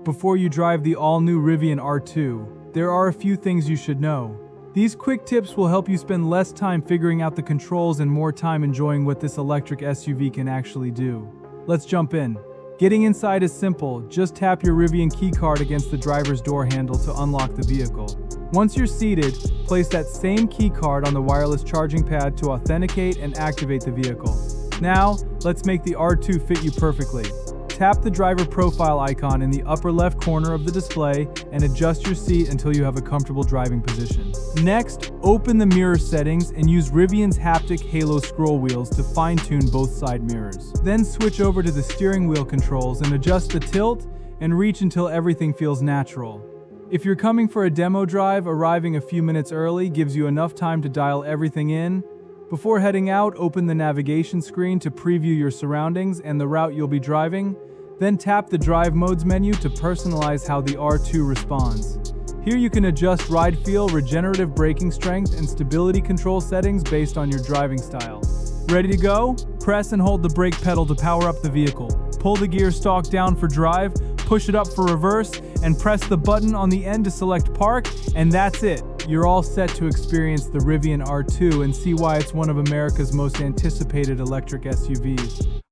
before you drive the all-new Rivian R2, there are a few things you should know. These quick tips will help you spend less time figuring out the controls and more time enjoying what this electric SUV can actually do. Let's jump in. Getting inside is simple. Just tap your Rivian keycard against the driver's door handle to unlock the vehicle. Once you're seated, place that same keycard on the wireless charging pad to authenticate and activate the vehicle. Now, let's make the R2 fit you perfectly. Tap the driver profile icon in the upper left corner of the display and adjust your seat until you have a comfortable driving position. Next, open the mirror settings and use Rivian's Haptic Halo Scroll Wheels to fine-tune both side mirrors. Then switch over to the steering wheel controls and adjust the tilt and reach until everything feels natural. If you're coming for a demo drive, arriving a few minutes early gives you enough time to dial everything in. Before heading out, open the navigation screen to preview your surroundings and the route you'll be driving. Then tap the Drive Modes menu to personalize how the R2 responds. Here you can adjust ride feel, regenerative braking strength, and stability control settings based on your driving style. Ready to go? Press and hold the brake pedal to power up the vehicle. Pull the gear stalk down for drive, push it up for reverse, and press the button on the end to select park, and that's it. You're all set to experience the Rivian R2 and see why it's one of America's most anticipated electric SUVs.